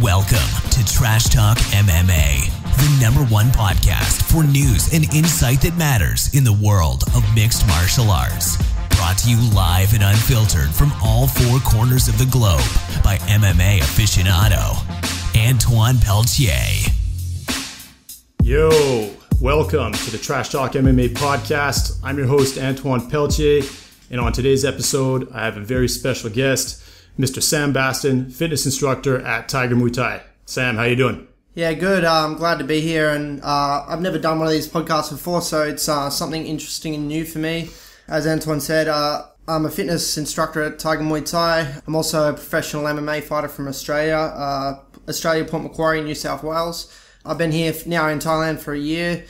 Welcome to Trash Talk MMA, the #1 podcast for news and insight that matters in the world of mixed martial arts. Brought to you live and unfiltered from all four corners of the globe by MMA aficionado, Antoine Peltier. Yo, welcome to the Trash Talk MMA podcast. I'm your host, Antoine Peltier, and on today's episode, I have a very special guest, Mr. Sam Bastin, fitness instructor at Tiger Muay Thai. Sam, how you doing? Yeah, good. I'm glad to be here, and I've never done one of these podcasts before, so it's something interesting and new for me. As Antoine said, I'm a fitness instructor at Tiger Muay Thai. I'm also a professional MMA fighter from Australia, Port Macquarie, New South Wales. I've been here now in Thailand for a year,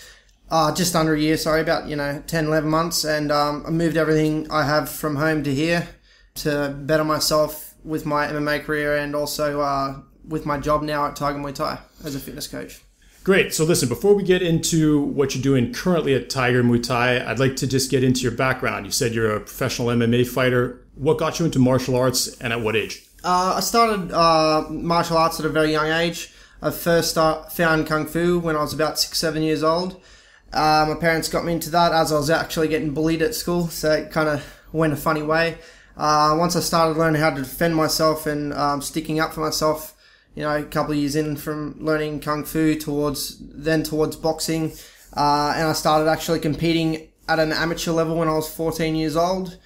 just under a year, about 10, 11 months, and I moved everything I have from home to here to better myself with my MMA career and also with my job now at Tiger Muay Thai as a fitness coach. Great. So listen, before we get into what you're doing currently at Tiger Muay Thai, I'd like to just get into your background. You said you're a professional MMA fighter. What got you into martial arts and at what age? I started martial arts at a very young age. I first found Kung Fu when I was about 6, 7 years old. My parents got me into that as I was actually getting bullied at school, so it kind of went a funny way. Once I started learning how to defend myself and sticking up for myself, a couple of years in from learning Kung Fu towards boxing, and I started actually competing at an amateur level when I was 14 years old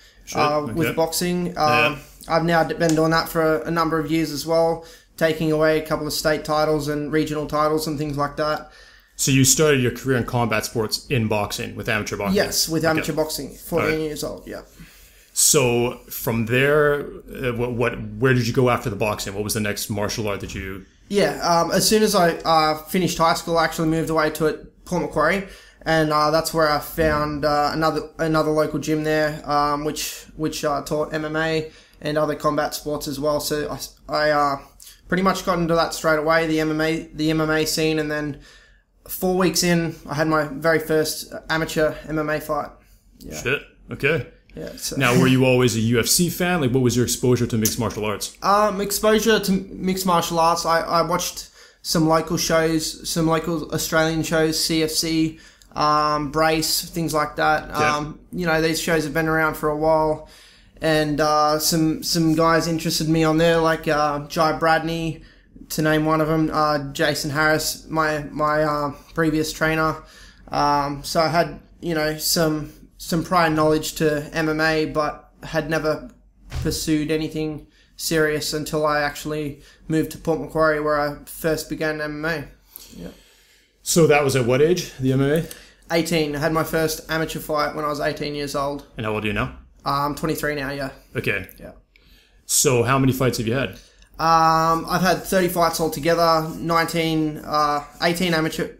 with boxing. I've now been doing that for a number of years as well, taking away a couple of state titles and regional titles and things like that. So you started your career in combat sports in boxing, with amateur boxing? Yes, with amateur boxing, 14 years old, yeah. So from there, where did you go after the boxing? What was the next martial art that you... Yeah, as soon as I finished high school, I actually moved away to Port Macquarie, and that's where I found another local gym there, which taught MMA and other combat sports as well. So I pretty much got into that straight away, the MMA scene, and then 4 weeks in, I had my very first amateur MMA fight. Yeah. Shit. Okay. Yeah, so. Now, were you always a UFC fan? Like, what was your exposure to mixed martial arts? Exposure to mixed martial arts, I watched some local shows, some local Australian shows, CFC, Brace, things like that. These shows have been around for a while, and some guys interested me on there, like Jai Bradney, to name one of them, Jason Harris, my previous trainer. So I had, some prior knowledge to MMA, but had never pursued anything serious until I actually moved to Port Macquarie, where I first began MMA. Yeah. So that was at what age, the MMA? 18. I had my first amateur fight when I was 18 years old. And how old are you now? I'm 23 now, yeah. Okay. Yeah. So how many fights have you had? I've had 30 fights altogether, 18 amateur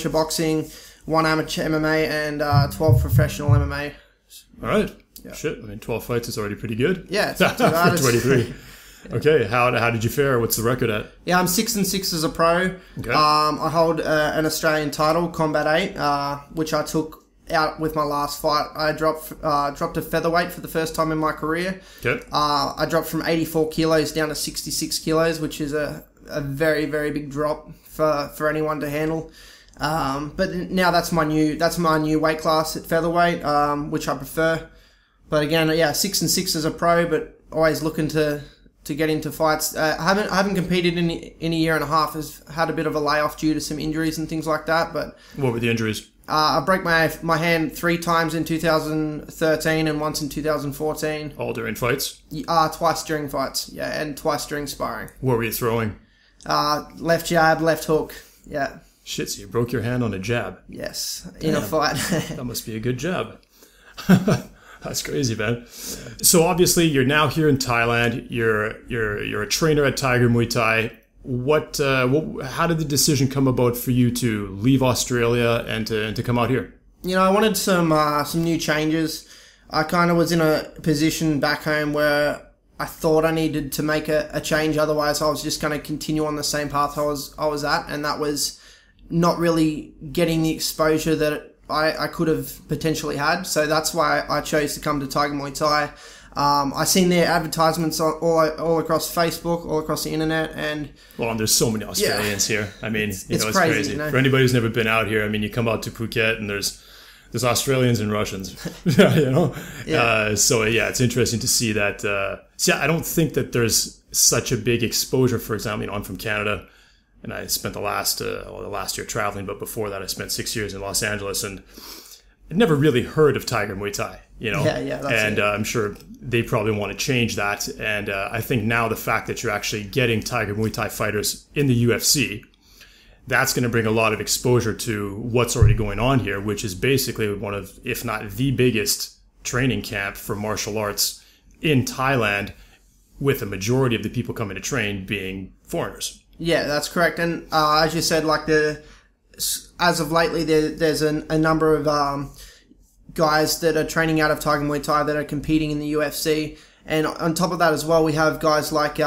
boxing, 1 amateur MMA, and 12 professional MMA. All right. Yeah. Shit. 12 fights is already pretty good. Yeah, it's not too bad. For 23. Yeah. Okay. How did you fare? What's the record at? Yeah, I'm 6-6 as a pro. Okay. I hold an Australian title, Combat 8, which I took out with my last fight. I dropped to featherweight for the first time in my career. Okay. I dropped from 84 kilos down to 66 kilos, which is a very, very big drop for anyone to handle. But now that's my new weight class at featherweight, which I prefer. But again, 6-6 as a pro, but always looking to get into fights. I haven't competed in a year and a half. I've had a bit of a layoff due to some injuries and things like that. But what were the injuries? I broke my hand 3 times in 2013 and once in 2014. All during fights? Twice during fights, yeah, and twice during sparring. What were you throwing? Left jab, left hook, yeah. Shit, so you broke your hand on a jab? Yes, Damn. in a fight. That must be a good jab. That's crazy, man. So obviously you're now here in Thailand. You're a trainer at Tiger Muay Thai. How did the decision come about for you to leave Australia and to come out here? I wanted some new changes. I kind of was in a position back home where I thought I needed to make a change. Otherwise, I was just going to continue on the same path I was at, and that was not really getting the exposure that I could have potentially had. So that's why I chose to come to Tiger Muay Thai. I seen their advertisements all across Facebook, all across the internet, and well, there's so many Australians here. I mean, it's crazy. You know? For anybody who's never been out here, I mean, you come out to Phuket and there's Australians and Russians, you know. So it's interesting to see that. I don't think that there's such a big exposure. For example, you know, I'm from Canada, and I spent the last year traveling, but before that, I spent 6 years in Los Angeles, and I'd never really heard of Tiger Muay Thai, you know. That's it. I'm sure they probably want to change that. And I think now the fact that you're actually getting Tiger Muay Thai fighters in the UFC, that's going to bring a lot of exposure to what's already going on here, which is basically one of, if not the biggest training camp for martial arts in Thailand, with a majority of the people coming to train being foreigners. Yeah, that's correct. And as you said, like as of lately, there's a number of guys that are training out of Tiger Muay Thai that are competing in the UFC. And on top of that as well, we have guys like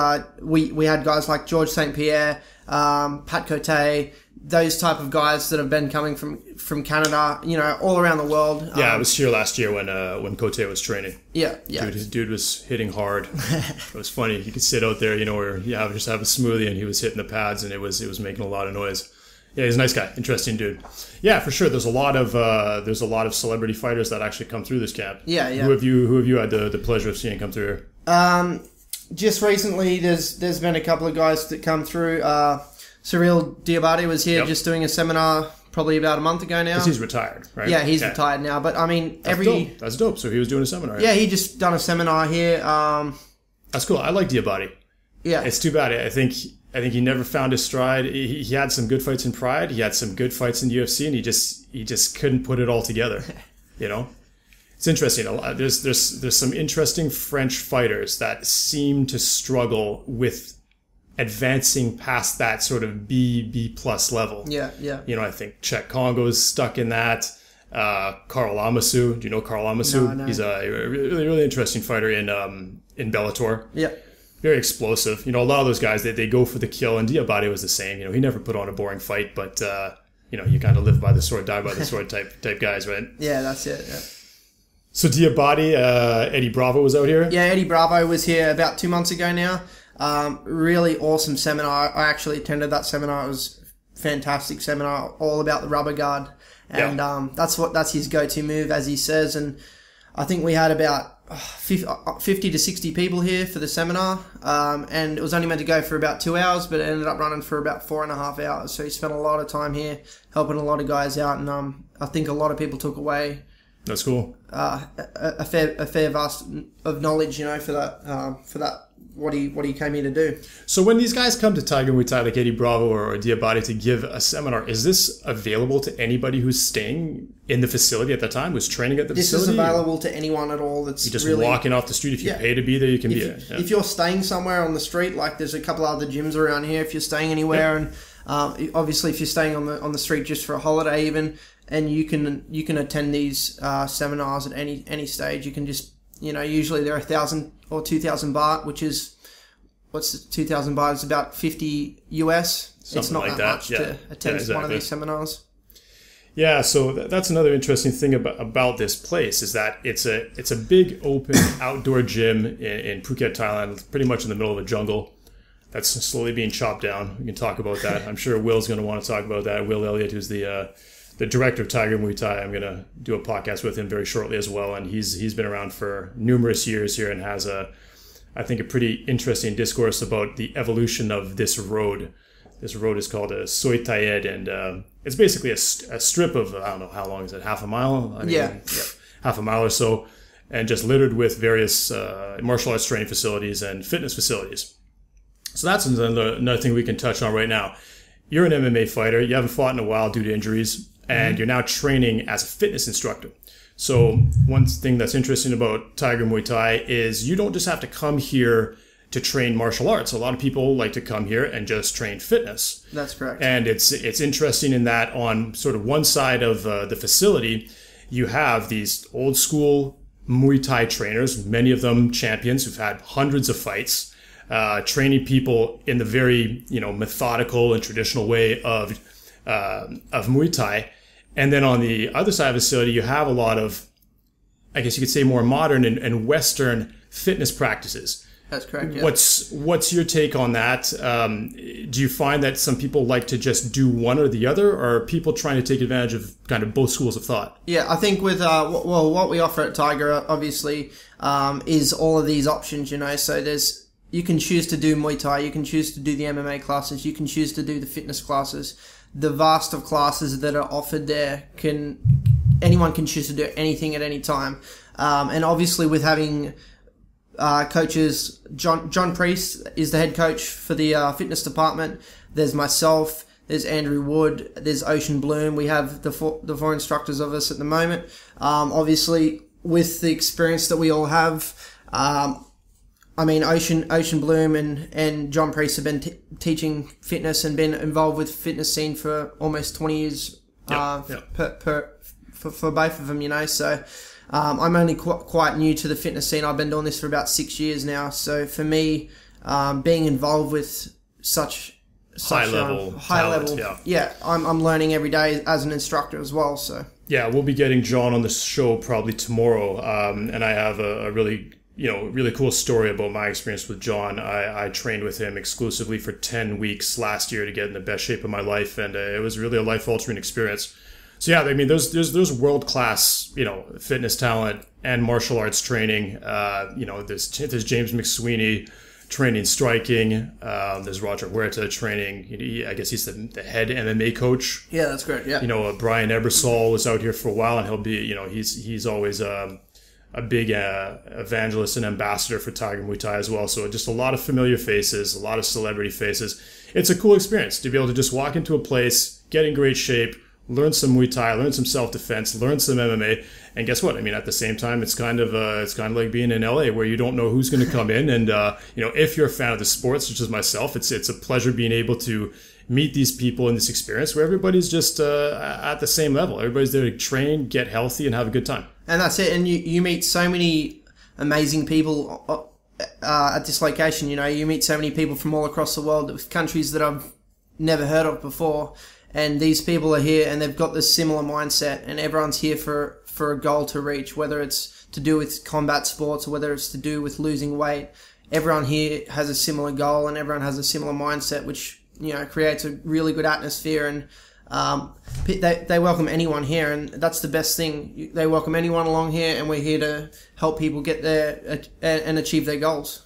we had guys like George St. Pierre, Pat Cote, those type of guys that have been coming from Canada, you know, all around the world. Yeah, I was here last year when Cote was training. Yeah. Dude was hitting hard. It was funny. You could sit out there, you know, or just have a smoothie, and he was hitting the pads, and it was making a lot of noise. Yeah, he's a nice guy, interesting dude. Yeah, for sure. There's a lot of celebrity fighters that actually come through this camp. Yeah. Who have you had the pleasure of seeing come through here? Just recently, there's been a couple of guys that come through. Cyril Diabate was here just doing a seminar probably about a month ago now. Because he's retired, right? Yeah, he's retired now. But I mean, That's dope. So he was doing a seminar. Yeah, he just done a seminar here. That's cool. I like Diabate. Yeah, it's too bad. I think he never found his stride. He had some good fights in Pride. He had some good fights in the UFC, and he just couldn't put it all together. You know, it's interesting. There's some interesting French fighters that seem to struggle with advancing past that sort of B plus level. Yeah. You know, I think Czech Congo's stuck in that. Karl Amasu. Do you know Karl Amasu? No. He's a really interesting fighter in Bellator. Yeah. Very explosive. You know, a lot of those guys, they go for the kill, and Diabate was the same. You know, he never put on a boring fight, but you know, you kind of live by the sword, die by the sword type guys, right? Yeah, that's it. Yeah. So Diabate, Eddie Bravo was out here? Yeah, Eddie Bravo was here about 2 months ago now. Really awesome seminar. I actually attended that seminar. It was a fantastic seminar, all about the rubber guard. And that's his go-to move, as he says. And I think we had about 50 to 60 people here for the seminar. And it was only meant to go for about 2 hours, but it ended up running for about 4.5 hours. So he spent a lot of time here helping a lot of guys out. And I think a lot of people took away. That's cool. A fair vast of knowledge, you know, for that. What he came here to do. So when these guys come to Tiger Muay Thai, like Eddie Bravo or Diabate, to give a seminar, is this available to anybody who's staying in the facility at the time, who's training at the facility? This is available to anyone at all. That's you're just really walking off the street. If you pay to be there, you can be there. If you're staying somewhere on the street, like there's a couple other gyms around here. If you're staying anywhere, and obviously if you're staying on the street just for a holiday, even, and you can attend these seminars at any stage. You can just, you know, usually they're 1,000 or 2,000 baht, which is, what's 2,000 baht? It's about 50 US. Something it's not like that much to attend one of these seminars. Yeah, so that's another interesting thing about this place is that it's a big open outdoor gym in Phuket, Thailand, pretty much in the middle of a jungle that's slowly being chopped down. We can talk about that. I'm sure Will's going to want to talk about that. Will Elliott, who's the director of Tiger Muay Thai. I'm going to do a podcast with him very shortly as well. And he's been around for numerous years here and has I think a pretty interesting discourse about the evolution of this road. This road is called a Soi Tayed, and it's basically a strip of, I don't know, how long is it, half a mile? I mean, half a mile or so, and just littered with various martial arts training facilities and fitness facilities. So that's another thing we can touch on right now. You're an MMA fighter. You haven't fought in a while due to injuries. And you're now training as a fitness instructor. So one thing that's interesting about Tiger Muay Thai is you don't just have to come here to train martial arts. A lot of people like to come here and just train fitness. That's correct. And it's interesting in that on sort of one side of the facility, you have these old school Muay Thai trainers, many of them champions who've had hundreds of fights, training people in the very, you know, methodical and traditional way of Muay Thai. And then on the other side of the facility, you have a lot of, I guess you could say, more modern and Western fitness practices. That's correct. Yeah. What's your take on that? Do you find that some people like to just do one or the other, or are people trying to take advantage of kind of both schools of thought? Yeah, I think with what we offer at Tiger, obviously, is all of these options. So you can choose to do Muay Thai, you can choose to do the MMA classes, you can choose to do the fitness classes. The vast of classes that are offered there anyone can choose to do anything at any time, and obviously with having coaches, John Priest is the head coach for the fitness department. There's myself, there's Andrew Wood, there's Ocean Bloom. We have the four instructors of us at the moment. Obviously, with the experience that we all have, Ocean Bloom and John Priest have been teaching fitness and been involved with fitness scene for almost 20 years for both of them. So. I'm only quite new to the fitness scene. I've been doing this for about 6 years now. So for me, being involved with such high level, I'm learning every day as an instructor as well. So yeah, we'll be getting John on the show probably tomorrow, and I have a really cool story about my experience with John. I trained with him exclusively for 10 weeks last year to get in the best shape of my life, and it was really a life altering experience. So yeah, I mean, there's world class, fitness talent and martial arts training. There's James McSweeney training striking. There's Roger Huerta training. I guess he's the head MMA coach. Yeah, that's great. Yeah. Brian Ebersol was out here for a while, and he'll be, he's always a big evangelist and ambassador for Tiger Muay Thai as well. So just a lot of familiar faces, a lot of celebrity faces. It's a cool experience to be able to just walk into a place, get in great shape, learn some Muay Thai, learn some self-defense, learn some MMA, and guess what? I mean, at the same time, it's kind of like being in LA, where you don't know who's going to come in, and if you're a fan of the sports, such as myself, it's a pleasure being able to meet these people in this experience where everybody's just at the same level. Everybody's there to train, get healthy, and have a good time. And that's it. And you meet so many amazing people at this location. You meet so many people from all across the world, with countries that I've never heard of before. And these people are here and they've got this similar mindset, and everyone's here for a goal to reach, whether it's to do with combat sports or whether it's to do with losing weight. Everyone here has a similar goal and everyone has a similar mindset, which, creates a really good atmosphere, and they welcome anyone here, and that's the best thing. They welcome anyone along here, and we're here to help people get there and achieve their goals.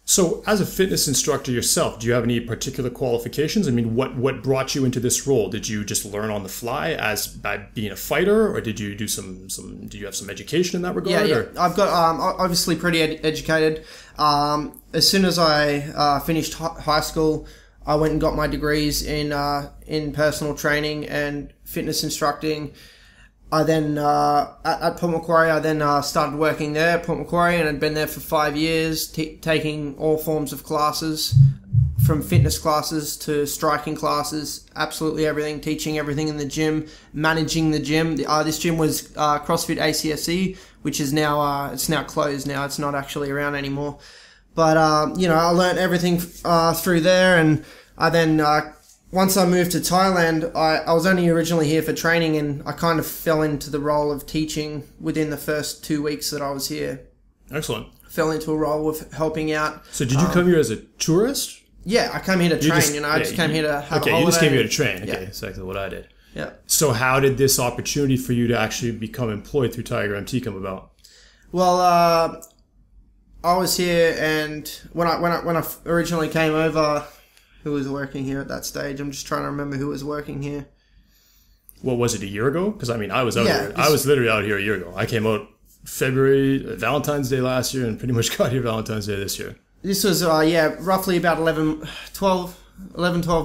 So as a fitness instructor yourself, do you have any particular qualifications? I mean, what brought you into this role? Did you just learn on the fly by being a fighter, or did you do do you have some education in that regard? Yeah. I've got obviously pretty educated. As soon as I finished high school, I went and got my degrees in personal training and fitness instructing. I then, at Port Macquarie, I started working there at Port Macquarie, and I'd been there for 5 years, taking all forms of classes, from fitness classes to striking classes, absolutely everything, teaching everything in the gym, managing the gym. This gym was CrossFit ACSE, which is now, it's now closed now. It's not actually around anymore. But, I learned everything through there, and I then... Once I moved to Thailand, I was only originally here for training, and I kind of fell into the role of teaching within the first 2 weeks that I was here. Excellent. Fell into a role of helping out. So did you come here as a tourist? Yeah, I came here to train. I just came here to have a holiday. Okay, you just came here to train. Okay, yeah. Exactly what I did. Yeah. So how did this opportunity for you to actually become employed through Tiger MT come about? Well, I was here, and when I originally came over... Who was working here at that stage? I'm just trying to remember who was working here. What was it, a year ago? Because, I mean, I was out here. I was literally out here a year ago. I came out Valentine's Day last year, and pretty much got here Valentine's Day this year. This was, roughly about 12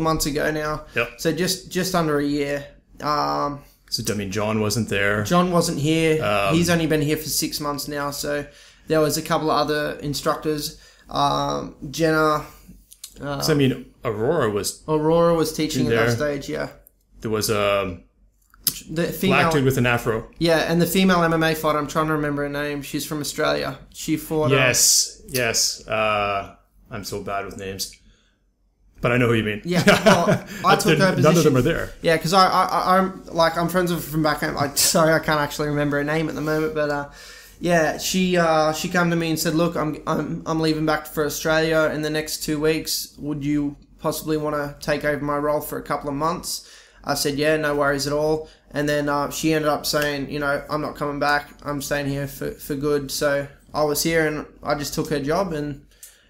months ago now. Yep. So just under a year. So, I mean, John wasn't there. John wasn't here. He's only been here for 6 months now. So there was a couple of other instructors. Jenna... So, I mean, Aurora was teaching at that stage, yeah. There was a female, black dude with an afro. Yeah, and the female MMA fighter, I'm trying to remember her name. She's from Australia. She fought... Yes. I'm so bad with names. But I know who you mean. Yeah, well, I took her position. None of them are there. Yeah, because I'm friends with her from back home. I can't actually remember her name at the moment, but... Yeah, she came to me and said, "Look, I'm leaving back for Australia in the next 2 weeks. Would you possibly want to take over my role for a couple of months?" I said, "Yeah, no worries at all." And then she ended up saying, "I'm not coming back. I'm staying here for good." So I was here, and I just took her job, and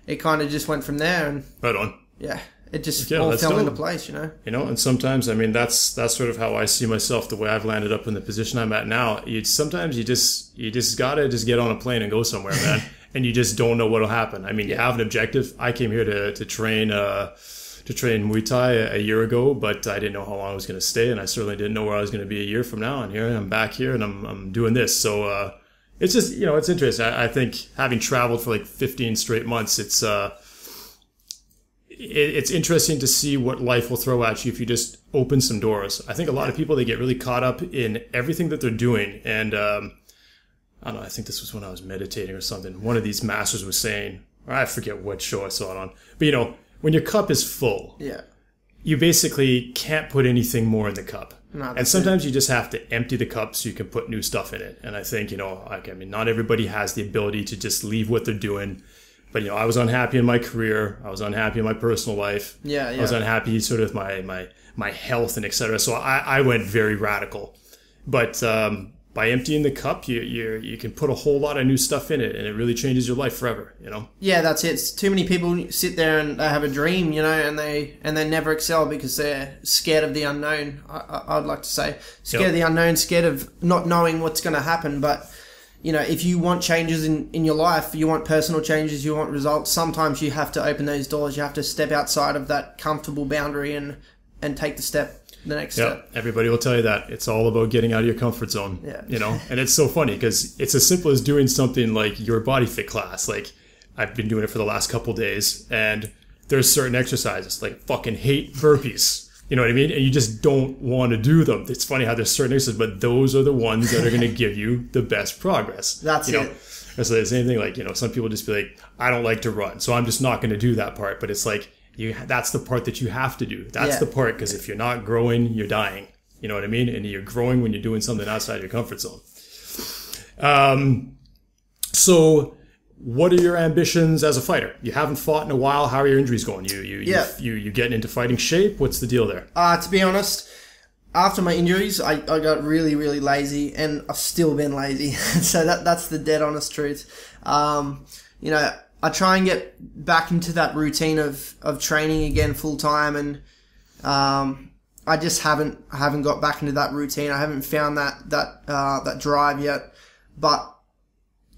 it kind of just went from there. And right on. Yeah. It just all fell into place, And sometimes, I mean, that's sort of how I see myself, the way I've landed up in the position I'm at now. Sometimes you just gotta just get on a plane and go somewhere, man. And you just don't know what'll happen. I mean, you have an objective. I came here to train Muay Thai a year ago, but I didn't know how long I was going to stay, and I certainly didn't know where I was going to be a year from now. And here I'm back here, and I'm doing this. So it's just it's interesting. I think having traveled for like 15 straight months, it's interesting to see what life will throw at you if you just open some doors. I think a lot of people, they get really caught up in everything that they're doing. And I don't know, I think this was when I was meditating or something. One of these masters was saying, or I forget what show I saw it on, but when your cup is full, you basically can't put anything more in the cup. And sometimes you just have to empty the cup so you can put new stuff in it. And I think, not everybody has the ability to just leave what they're doing. But, I was unhappy in my career. I was unhappy in my personal life. I was unhappy sort of my health and et cetera. So I went very radical. But by emptying the cup, you can put a whole lot of new stuff in it, and it really changes your life forever, Yeah, that's it. Too many people sit there and they have a dream, and they never excel because they're scared of the unknown. I'd like to say scared of the unknown, scared of not knowing what's going to happen. But if you want changes in your life, you want personal changes, you want results, sometimes you have to open those doors. You have to step outside of that comfortable boundary and take the next step. Everybody will tell you that. It's all about getting out of your comfort zone. And it's so funny because it's as simple as doing something like your body fit class. Like, I've been doing it for the last couple of days, and there's certain exercises, like fucking hate burpees. You know what I mean? And you just don't want to do them. It's funny how there's certain exercises, but those are the ones that are going to give you the best progress. That's it. It's the same thing. Like, some people just be like, I don't like to run, so I'm just not going to do that part. But it's like, that's the part that you have to do. That's the part, because if you're not growing, you're dying. You know what I mean? And you're growing when you're doing something outside your comfort zone. So what are your ambitions as a fighter? You haven't fought in a while. How are your injuries going? You getting into fighting shape? What's the deal there? To be honest, after my injuries, I got really, really lazy, and I've still been lazy. So that's the dead honest truth. I try and get back into that routine of training again full time, and I just haven't got back into that routine. I haven't found that drive yet, but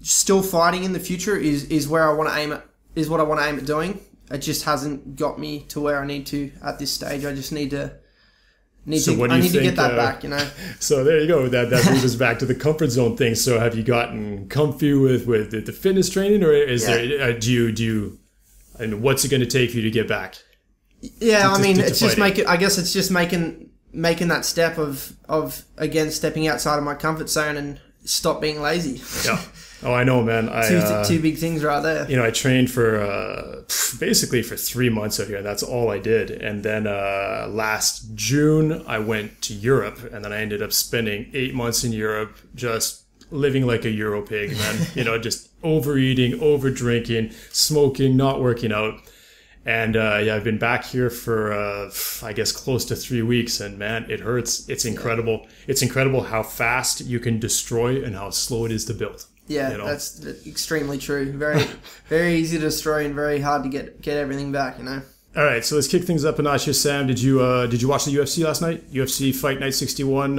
still fighting in the future is where I want to aim at. Is what I want to aim at doing. It just hasn't got me to where I need to at this stage. I just need to get that back, So there you go. That moves us back to the comfort zone thing. So have you gotten comfy with the fitness training, or is there? Do you? I mean, what's it going to take for you to get back? Yeah, it's just making. I guess it's just making that step of again stepping outside of my comfort zone and stop being lazy. Yeah. Oh, I know, man. Two big things right there. I trained for basically for 3 months out here, and that's all I did. And then last June, I went to Europe, and then I ended up spending 8 months in Europe, just living like a Euro pig, man. Just overeating, over-drinking, smoking, not working out. And I've been back here for, I guess, close to 3 weeks, and man, it hurts. It's incredible. It's incredible how fast you can destroy and how slow it is to build. Yeah, that's extremely true. Very, very easy to destroy and very hard to get everything back. All right, so let's kick things up a notch here, Sam. Did you watch the UFC last night? UFC Fight Night 61,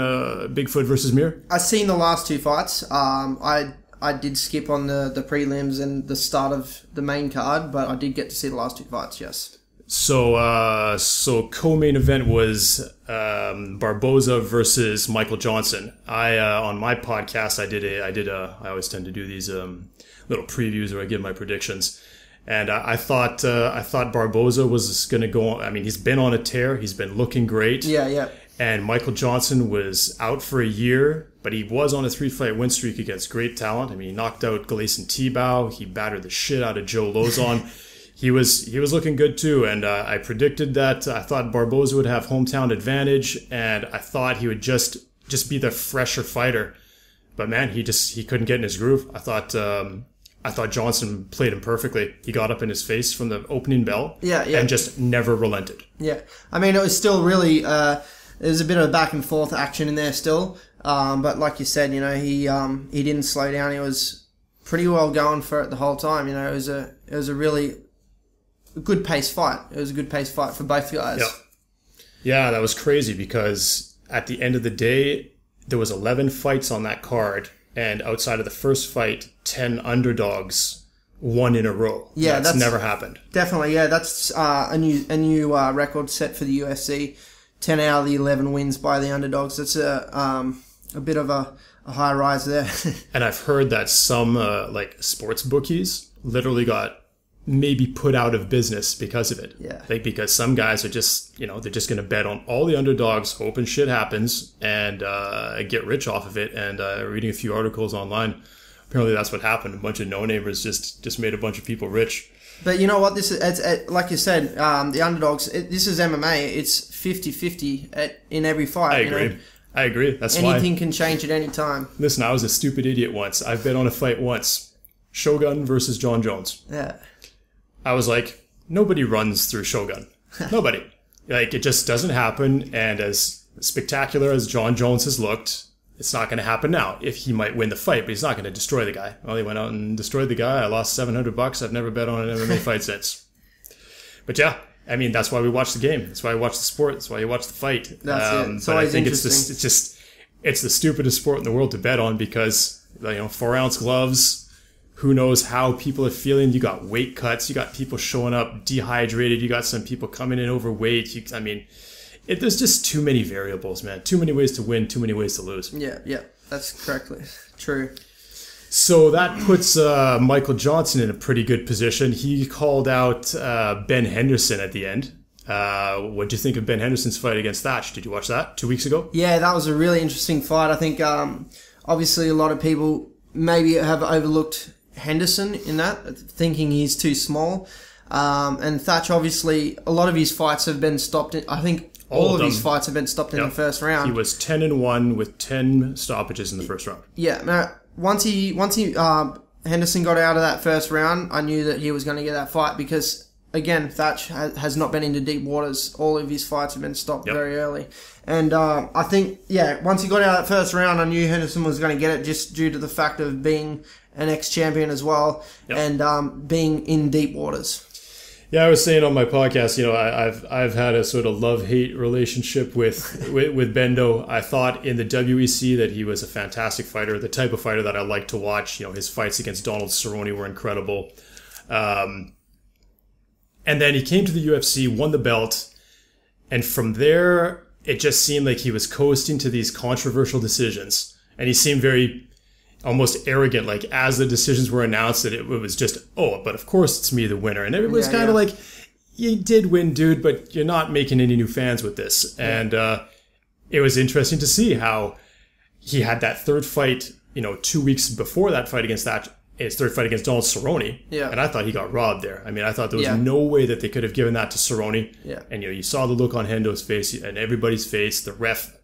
Bigfoot versus Mir? I seen the last two fights. I did skip on the prelims and the start of the main card, but I did get to see the last two fights. Yes. So co-main event was Barboza versus Michael Johnson. On my podcast I always tend to do these little previews where I give my predictions, and I thought Barboza was going to go. I mean, he's been on a tear. He's been looking great. Yeah. And Michael Johnson was out for a year, but he was on a 3-fight win streak against great talent. I mean, he knocked out Gleison Tebow. He battered the shit out of Joe Lozon. He was looking good too, and I predicted that I thought Barboza would have hometown advantage, and I thought he would just be the fresher fighter. But man, he couldn't get in his groove. I thought Johnson played him perfectly. He got up in his face from the opening bell, and just never relented. Yeah, I mean, it was still really there's a bit of back and forth action in there still, but like you said, you know, he didn't slow down. He was pretty well going for it the whole time. You know, it was a really good pace fight. It was a good pace fight for both guys. Yeah, that was crazy because at the end of the day, there was 11 fights on that card, and outside of the first fight, 10 underdogs won in a row. Yeah, that's never happened. Definitely, yeah, that's a new record set for the UFC. 10 out of the 11 wins by the underdogs. That's a bit of a high rise there. And I've heard that some like sports bookies literally got maybe put out of business because of it. Yeah. Like, because some guys are just, you know, they're just going to bet on all the underdogs, hoping shit happens, and get rich off of it. And reading a few articles online, apparently that's what happened. A bunch of no-namers just made a bunch of people rich. But you know what? This is, like you said, the underdogs, this is MMA. It's 50-50 in every fight. I agree. You know? I agree. That's why. Anything can change at any time. Listen, I was a stupid idiot once. I bet on a fight once. Shogun versus John Jones. Yeah. I was like, nobody runs through Shogun. Nobody. Like, it just doesn't happen. And as spectacular as John Jones has looked, it's not going to happen now. If he might win the fight, but he's not going to destroy the guy. Well, he went out and destroyed the guy. I lost $700. I've never bet on an MMA fight since. But yeah, I mean, that's why we watch the game. That's why we watch the sport. That's why you watch the fight. That's it. It's but I always think interesting. it's the stupidest sport in the world to bet on because, you know, 4-ounce gloves. Who knows how people are feeling? You got weight cuts. You got people showing up dehydrated. You got some people coming in overweight. There's just too many variables, man. Too many ways to win, too many ways to lose. Yeah, that's correctly true. So that puts Michael Johnson in a pretty good position. He called out Ben Henderson at the end. What do you think of Ben Henderson's fight against Thatch? Did you watch that 2 weeks ago? Yeah, that was a really interesting fight. I think obviously a lot of people maybe have overlooked Henderson in that, thinking he's too small. And Thatch, obviously, a lot of his fights have been stopped. I think all of his fights have been stopped in the first round. He was 10-1 with 10 stoppages in the first round. Yeah. Now, once Henderson got out of that first round, I knew that he was going to get that fight because, again, Thatch has not been into deep waters. All of his fights have been stopped very early. And I think, once he got out of that first round, I knew Henderson was going to get it just due to the fact of being an ex-champion as well and being in deep waters. Yeah, I was saying on my podcast, you know, I've had a sort of love-hate relationship with Bendo. I thought in the WEC that he was a fantastic fighter, the type of fighter that I like to watch. You know, his fights against Donald Cerrone were incredible. And then he came to the UFC, won the belt, and from there, it just seemed like he was coasting to these controversial decisions. And he seemed very almost arrogant, like as the decisions were announced, that it was just, oh, but of course it's me the winner. And it was kind of like, you did win, dude, but you're not making any new fans with this. And it was interesting to see how he had that third fight, you know, 2 weeks before that fight against his third fight against Donald Cerrone. Yeah. And I thought he got robbed there. I mean, I thought there was no way that they could have given that to Cerrone. Yeah. And, you know, you saw the look on Hendo's face and everybody's face, the ref,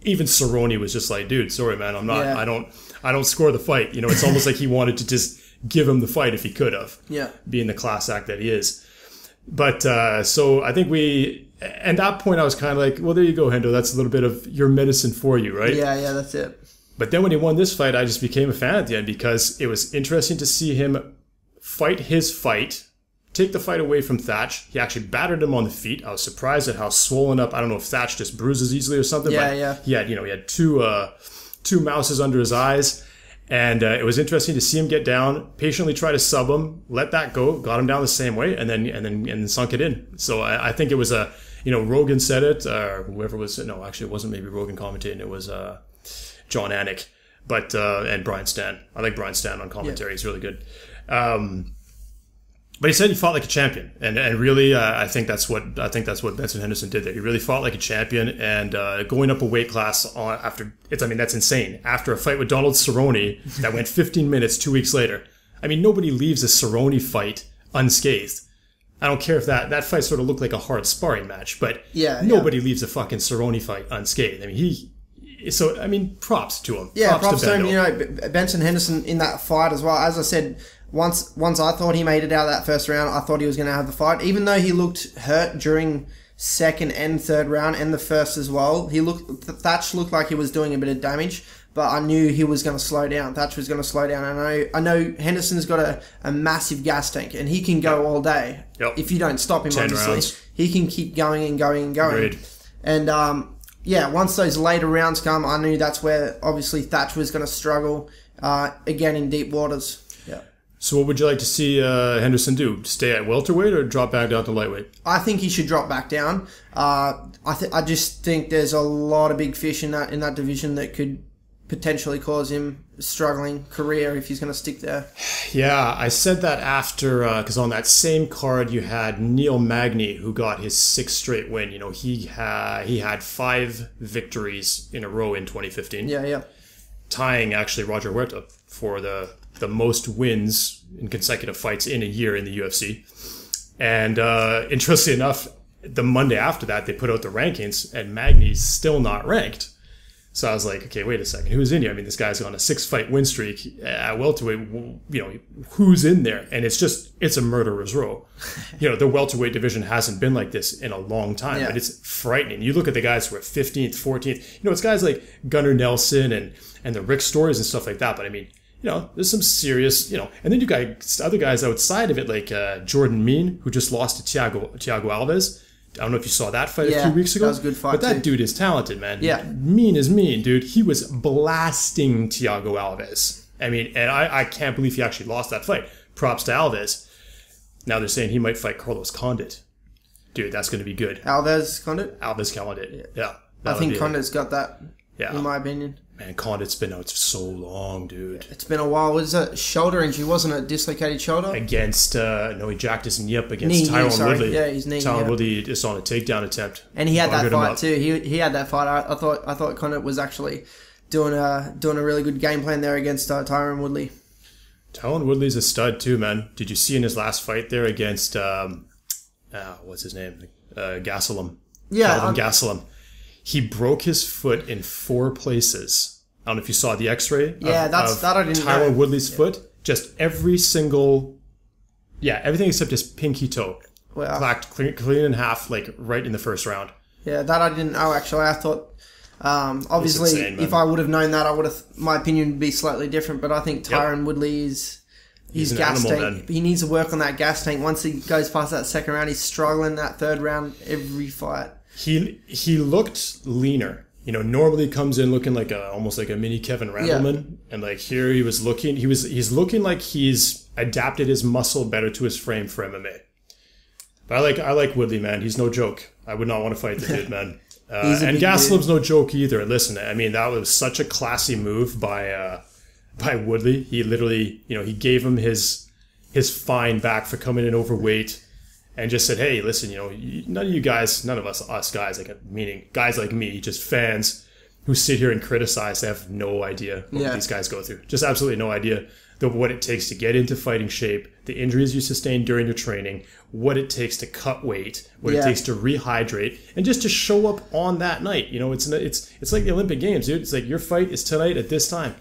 even Cerrone was just like, dude, sorry, man, I'm not, I don't score the fight. You know, it's almost like he wanted to just give him the fight if he could have. Yeah. Being the class act that he is. But, so I think at that point I was kind of like, well, there you go, Hendo. That's a little bit of your medicine for you, right? Yeah, that's it. But then when he won this fight, I just became a fan at the end because it was interesting to see him fight his fight, take the fight away from Thatch. He actually battered him on the feet. I was surprised at how swollen up. I don't know if Thatch just bruises easily or something. He had two mouses under his eyes. And it was interesting to see him get down, patiently try to sub him, let that go, got him down the same way, and then sunk it in. So I think it was Rogan said it, or whoever was, no, actually it wasn't maybe Rogan commentating, it was John Anik, and Brian Stan. I like Brian Stan on commentary. He's really good. But he said he fought like a champion, and really, I think that's what Benson Henderson did there. He really fought like a champion, and going up a weight class that's insane. After a fight with Donald Cerrone that went 15 minutes 2 weeks later, I mean, nobody leaves a Cerrone fight unscathed. I don't care if that fight sort of looked like a hard sparring match, but nobody leaves a fucking Cerrone fight unscathed. I mean, So, I mean, props to him. Yeah, props to him. Bendo. You know, Benson Henderson in that fight as well. As I said, once I thought he made it out of that first round, I thought he was going to have the fight. Even though he looked hurt during second and third round and the first as well, Thatch looked like he was doing a bit of damage. But I knew he was going to slow down. Thatch was going to slow down. And I know Henderson's got a massive gas tank, and he can go all day. Yep. If you don't stop him, 10 obviously. rounds. He can keep going and going and going. Agreed. And, once those later rounds come, I knew that's where, obviously, Thatch was going to struggle, again, in deep waters. Yeah. So what would you like to see Henderson do? Stay at welterweight or drop back down to lightweight? I think he should drop back down. I just think there's a lot of big fish in that division that could potentially cause him a struggling career if he's going to stick there. Yeah, I said that after, because on that same card you had Neil Magny, who got his 6th straight win. You know, he had 5 victories in a row in 2015. Yeah. Tying actually Roger Huerta for the most wins in consecutive fights in a year in the UFC. And interestingly enough, the Monday after that, they put out the rankings, and Magny's still not ranked. So I was like, okay, wait a second. Who's in here? I mean, this guy's on a 6-fight win streak at welterweight. You know, who's in there? And it's a murderer's row. You know, the welterweight division hasn't been like this in a long time, but it's frightening. You look at the guys who are 15th, 14th. You know, it's guys like Gunnar Nelson and the Rick Stories and stuff like that. But I mean, you know, there's some serious, you know, and then you got other guys outside of it, like Jordan Mean, who just lost to Thiago Alves. I don't know if you saw that fight a few weeks ago. That was a good fight, but that dude is talented, man. Yeah. Mean is mean, dude. He was blasting Thiago Alves. I mean, and I can't believe he actually lost that fight. Props to Alves. Now they're saying he might fight Carlos Condit. Dude, that's going to be good. Alves Condit? Alves Condit. Yeah. I think Condit's got that, in my opinion. Man, Condit's been out so long, dude. It's been a while. Was a shoulder injury, wasn't it? Dislocated shoulder? Against, he jacked his knee up against Tyrone Woodley. Yeah, his knee. Tyrone Woodley is on a takedown attempt. And he had that fight too. He had that fight. I thought Condit was actually doing a really good game plan there against Tyrone Woodley. Tyrone Woodley's a stud too, man. Did you see in his last fight there against, what's his name? Gastelum. Yeah. Calvin Gastelum. He broke his foot in 4 places. I don't know if you saw the X-ray. Yeah, that I didn't know. Tyrone Woodley's foot. Just every single, everything except his pinky toe. Wow. Clacked clean in half, like right in the first round. Yeah, that I didn't know actually. I thought, obviously, insane, if I would have known that, my opinion would be slightly different. But I think Tyrone Woodley is. His gas tank. He needs to work on that gas tank. Once he goes past that second round, he's struggling that third round every fight. He looked leaner. You know, normally comes in looking like almost like a mini Kevin Randleman, and like here he's looking like he's adapted his muscle better to his frame for MMA. But I like Woodley, man. He's no joke. I would not want to fight the dude, man. And Gastelum's no joke either. Listen, I mean, that was such a classy move by Woodley. He literally, you know, he gave him his fine back for coming in overweight. And just said, hey, listen, you know, none of you guys, none of us guys, like meaning guys like me, just fans who sit here and criticize, they have no idea what these guys go through. Just absolutely no idea what it takes to get into fighting shape, the injuries you sustain during your training, what it takes to cut weight, what it takes to rehydrate, and just to show up on that night. You know, it's like the Olympic Games, dude. It's like your fight is tonight at this time.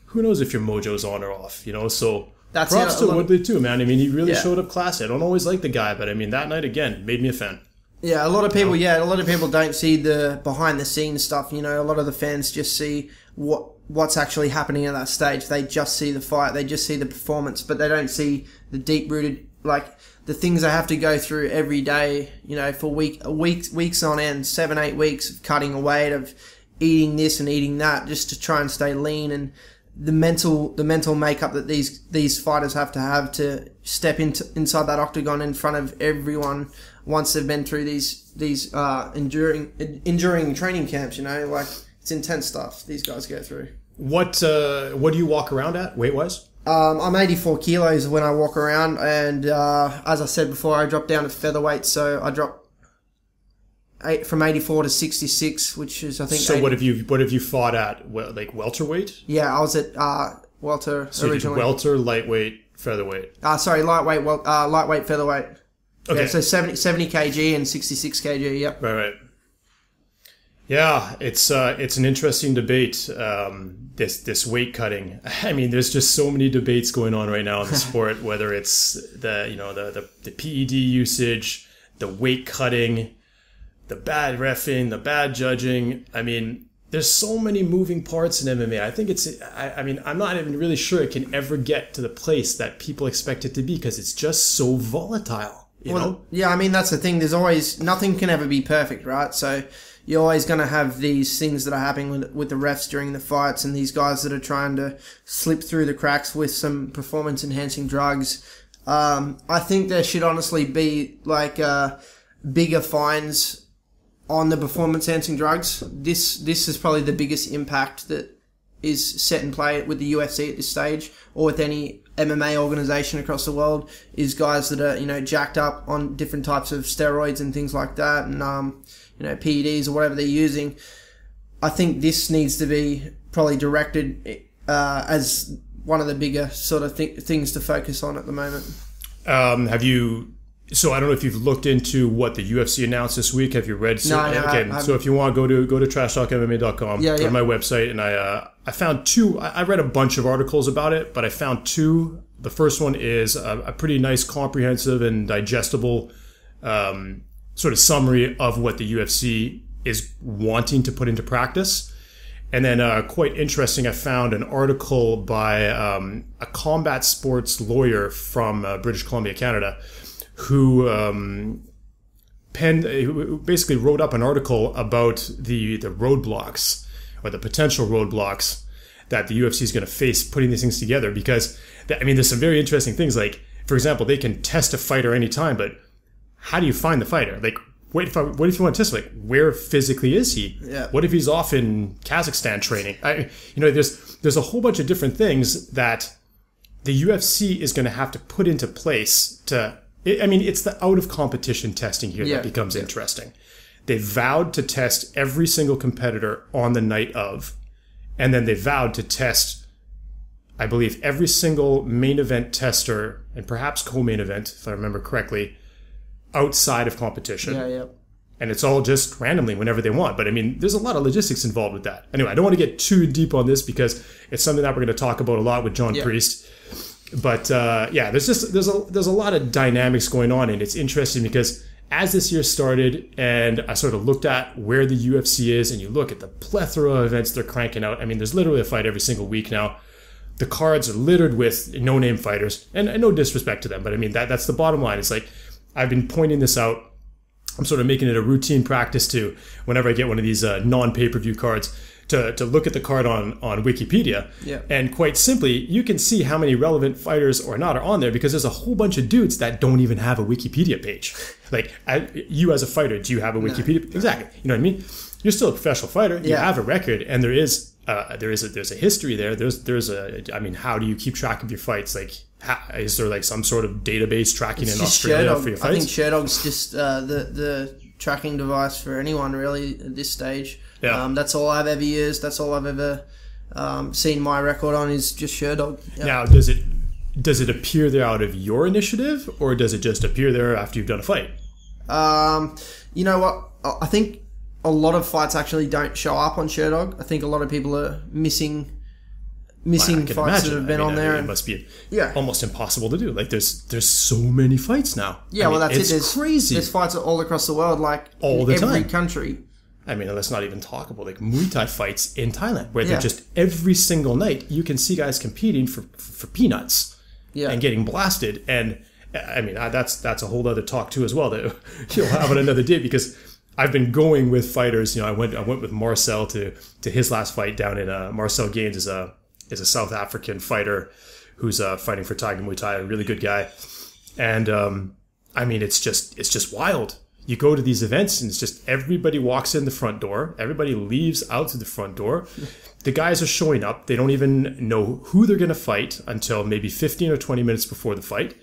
Who knows if your mojo's on or off, you know? So props to Woodley too, man. I mean, he really showed up classy. I don't always like the guy, but I mean, that night again made me a fan. Yeah, a lot of people don't see the behind the scenes stuff. You know, a lot of the fans just see what's actually happening at that stage. They just see the fight, they just see the performance, but they don't see the deep rooted, like the things they have to go through every day. You know, for weeks on end, 7-8 weeks of cutting away, of eating this and eating that, just to try and stay lean, and the mental makeup that these fighters have to step inside that octagon in front of everyone once they've been through these enduring training camps. You know, like it's intense stuff these guys go through. What do you walk around at weight wise? I'm 84 kilos when I walk around, and as I said before, I dropped down to featherweight, so I dropped from 84 to 66, which is I think. So 80. What have you fought at? Like welterweight? Yeah, I was at welter so originally. You did welter, lightweight, featherweight. Lightweight, featherweight. Okay. Yeah, so 70 kg and 66 kg. Yep. Right. Yeah, it's an interesting debate. This weight cutting. I mean, there's just so many debates going on right now in the sport. Whether it's the PED usage, the weight cutting, the bad reffing, the bad judging. I mean, there's so many moving parts in MMA. I think I'm not even really sure it can ever get to the place that people expect it to be because it's just so volatile. You know? Yeah, I mean, that's the thing. There's always, nothing can ever be perfect, right? So you're always going to have these things that are happening with the refs during the fights and these guys that are trying to slip through the cracks with some performance-enhancing drugs. I think there should honestly be, like, bigger fines on the performance-enhancing drugs. This is probably the biggest impact that is set in play with the UFC at this stage, or with any MMA organization across the world, is guys that are, you know, jacked up on different types of steroids and things like that, and you know, PEDs or whatever they're using. I think this needs to be probably directed as one of the bigger sort of things to focus on at the moment. So I don't know if you've looked into what the UFC announced this week. Have you read? No, okay. So if you want, go to trashtalkmma.com. Yeah, go to my website, and I found two. I read a bunch of articles about it, but I found two. The first one is a pretty nice, comprehensive, and digestible sort of summary of what the UFC is wanting to put into practice. And then quite interesting, I found an article by a combat sports lawyer from British Columbia, Canada, who basically wrote up an article about the roadblocks or the potential roadblocks that the UFC is going to face putting these things together. Because, there's some very interesting things. Like, for example, they can test a fighter anytime, but how do you find the fighter? Like, what if you want to test him? Like, where physically is he? Yeah. What if he's off in Kazakhstan training? There's a whole bunch of different things that the UFC is going to have to put into place to... it's the out of competition testing here that becomes interesting. They vowed to test every single competitor on the night of, and then they vowed to test, I believe, every single main event tester and perhaps co-main event, if I remember correctly, outside of competition. Yeah. And it's all just randomly whenever they want. But there's a lot of logistics involved with that. Anyway, I don't want to get too deep on this because it's something that we're going to talk about a lot with John Priest. But there's a lot of dynamics going on, and it's interesting because as this year started and I sort of looked at where the UFC is, and you look at the plethora of events they're cranking out. There's literally a fight every single week now. The cards are littered with no-name fighters, and no disrespect to them, but that's the bottom line. It's like, I've been pointing this out. I'm sort of making it a routine practice to, whenever I get one of these non-pay-per-view cards, to look at the card on Wikipedia. Yeah. And quite simply, you can see how many relevant fighters or not are on there because there's a whole bunch of dudes that don't even have a Wikipedia page. Like, you as a fighder, do you have a Wikipedia page? Exactly. You know what I mean? You're still a professional fighter. You have a record, and there's a history there. How do you keep track of your fights? Like, is there like some sort of database tracking in Australia for your fights? I think Sherdog's just the tracking device for anyone really at this stage. Yeah. That's all I've ever used. That's all I've ever seen my record on is just Sherdog. Yeah. Now, does it appear there out of your initiative, or does it just appear there after you've done a fight? You know what? I think a lot of fights actually don't show up on Sherdog. I think a lot of people are missing fights that have been on there. It must be almost impossible to do. Like, there's so many fights now. Yeah, that's it. It's crazy. There's fights all across the world, like all the time. Every country. Let's not even talk about like Muay Thai fights in Thailand, where they're just every single night you can see guys competing for peanuts and getting blasted. And that's a whole other talk too as well that you'll have on another day, because I've been going with fighters. I went with Marcel to his last fight down in Marcel Gaines is a South African fighter who's fighting for Tiger Muay Thai, a really good guy. And it's just wild. You go to these events and it's just everybody walks in the front door. Everybody leaves out to the front door. The guys are showing up. They don't even know who they're going to fight until maybe 15 or 20 minutes before the fight.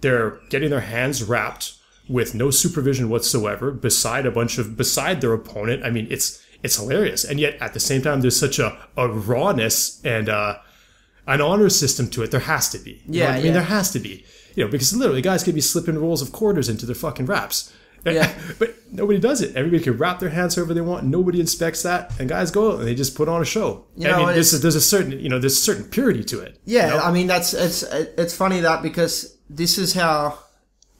They're getting their hands wrapped with no supervision whatsoever beside their opponent. It's hilarious. And yet at the same time, there's such a rawness and an honor system to it. There has to be. There has to be. Because literally guys could be slipping rolls of quarters into their fucking wraps. Yeah. But nobody does it. Everybody can wrap their hands however they want. Nobody inspects that, and guys go out and they just put on a show. There's a certain purity to it. Yeah, you know? I mean it's funny that because this is how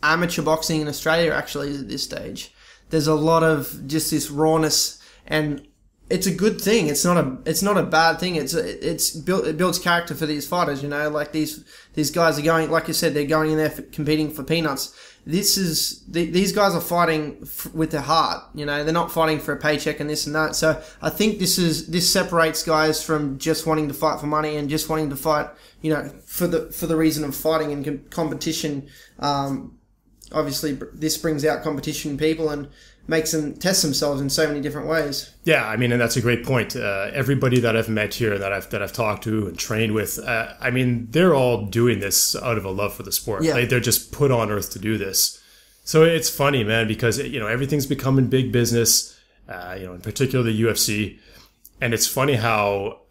amateur boxing in Australia actually is at this stage. There's a lot of just this rawness, and it's a good thing. It's not a bad thing. It builds character for these fighters. You know, like these guys are going, like you said, they're going in there competing for peanuts. These guys are fighting with their heart. You know, they're not fighting for a paycheck and this and that. So I think this separates guys from just wanting to fight for money and just wanting to fight, you know, for the reason of fighting and competition. Obviously, this brings out competition people and makes them test themselves in so many different ways. Yeah, I mean, and that's a great point. Everybody that I've met here, that I've talked to and trained with, I mean, they're all doing this out of a love for the sport. Yeah. Like, they're just put on earth to do this. So it's funny, man, because you know everything's becoming big business. You know, in particular the UFC, and it's funny how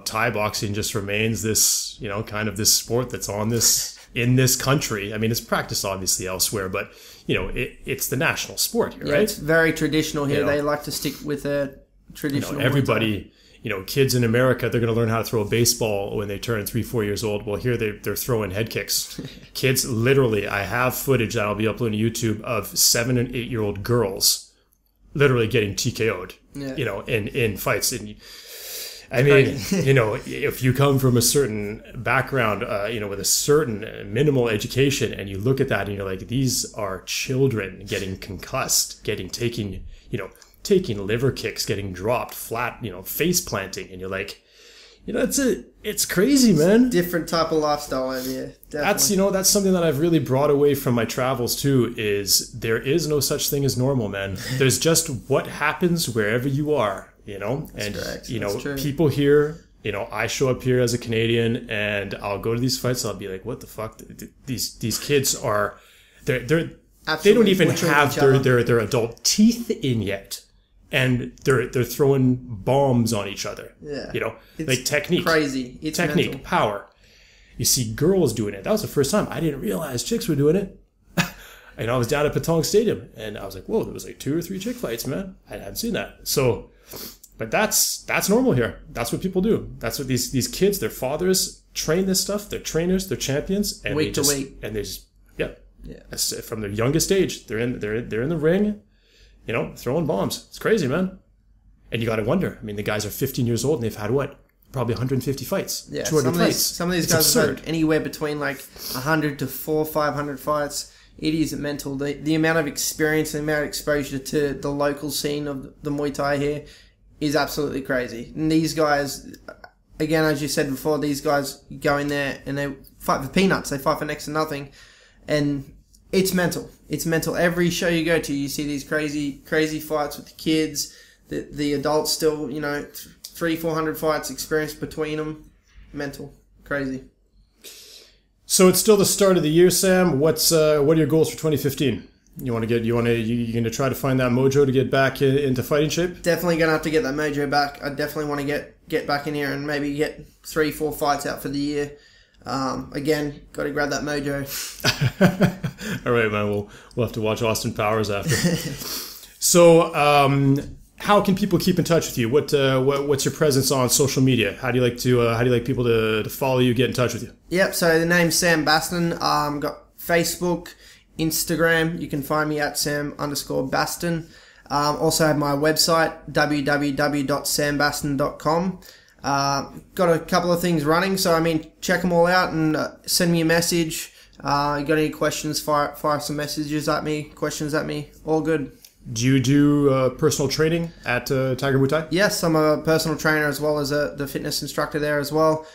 Thai boxing just remains this, you know, kind of this sport that's on this in this country. I mean, it's practiced obviously elsewhere, but you know, it's the national sport here, right? It's very traditional here. You know, they like to stick with their traditional. You know, everybody, you know, kids in America, they're going to learn how to throw a baseball when they turn 3-4 years old. Well, here they're throwing head kicks. Kids, literally, I have footage that I'll be uploading to YouTube of 7 and 8 year old girls literally getting TKO'd. Yeah. You know, in fights. And I mean, you know, if you come from a certain background, you know, with a certain minimal education, and you look at that and you're like, these are children getting concussed, taking liver kicks, getting dropped flat, you know, face planting, and you're like, you know, it's crazy, man. Different type of lifestyle over here. Definitely. That's something that I've really brought away from my travels too, is there is no such thing as normal, man. There's just what happens wherever you are. You know, and correct. You know, That's true. People here, you know, I show up here as a Canadian and I'll go to these fights. I'll be like, what the fuck? These kids are, they don't even have their adult teeth in yet, and they're throwing bombs on each other. Yeah, you know, it's like technique, crazy. It's technique, mental. power. You see girls doing it. That was the first time I didn't realize chicks were doing it. And I was down at Patong Stadium, and I was like, whoa, there was like 2 or 3 chick fights, man. I hadn't seen that. So. But that's normal here. That's what people do. That's what these kids, their fathers train this stuff. They're trainers, they're champions, and week they to just, week. and they just yeah. From their youngest age, they're in the ring, you know, throwing bombs. It's crazy, man. And you got to wonder. I mean, the guys are 15 years old and they've had what? Probably 150 fights. Yeah, 200 fights. Some of these guys have had anywhere between like 100 to 400-500 fights. It is mental. The amount of experience, the amount of exposure to the local scene of the Muay Thai here is absolutely crazy. And these guys, again, as you said before, these guys go in there and they fight for peanuts. They fight for next to nothing. And it's mental. It's mental. Every show you go to, you see these crazy fights with the kids. The adults still, you know, 300-400 fights experience between them. Mental. Crazy. So it's still the start of the year, Sam. What are your goals for 2015? You're going to try to find that mojo to get back into fighting shape? Definitely going to have to get that mojo back. I definitely want to get back in here and maybe get 3-4 fights out for the year. Again, got to grab that mojo. All right, man. We'll have to watch Austin Powers after. So, how can people keep in touch with you? What's your presence on social media? How do you like people to follow you, get in touch with you? Yep. So the name's Sam Bastin. Got Facebook, Instagram. You can find me at Sam_Bastin. Also have my website, www.sambastin.com. Got a couple of things running, so I mean, check them all out and send me a message. You got any questions? Fire some messages at me, questions at me. All good. Do you do personal training at Tiger Muay Thai? Yes, I'm a personal trainer as well as the fitness instructor there as well.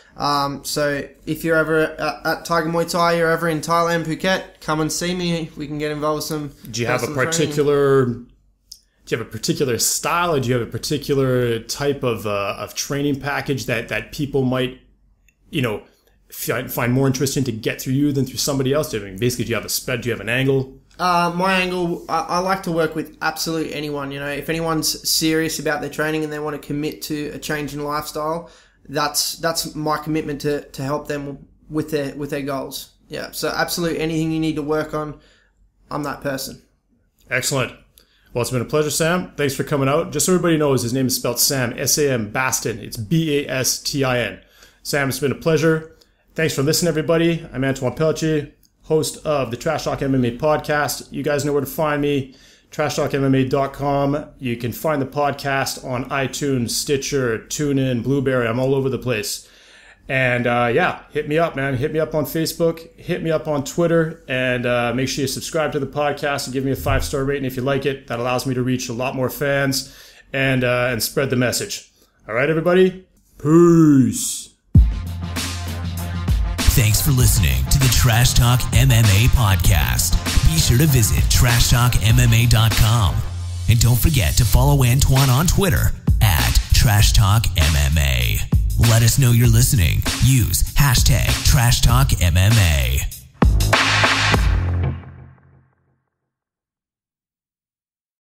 So if you're ever at Tiger Muay Thai, you're ever in Thailand, Phuket, come and see me. We can get involved with some. Do you have a particular style, or do you have a particular type of training package that people might, you know, find more interesting to get through you than through somebody else? I mean, basically, do you have an angle? My angle, I like to work with absolutely anyone. You know, if anyone's serious about their training and they want to commit to a change in lifestyle, that's my commitment to help them with their goals. Yeah, so absolutely anything you need to work on, I'm that person. Excellent. Well, it's been a pleasure, Sam. Thanks for coming out. Just so everybody knows, his name is spelled Sam, S-A-M, Bastin. It's B-A-S-T-I-N. Sam, it's been a pleasure. Thanks for listening, everybody. I'm Antoine Pelletier, host of the Trash Talk MMA podcast. You guys know where to find me, trashtalkmma.com. You can find the podcast on iTunes, Stitcher, TuneIn, Blueberry. I'm all over the place. And hit me up, man. Hit me up on Facebook. Hit me up on Twitter. And make sure you subscribe to the podcast and give me a 5-star rating if you like it. That allows me to reach a lot more fans and spread the message. All right, everybody. Peace. Thanks for listening to the Trash Talk MMA podcast. Be sure to visit trashtalkmma.com. And don't forget to follow Antoine on Twitter at TrashTalkMMA. Let us know you're listening. Use hashtag TrashTalkMMA.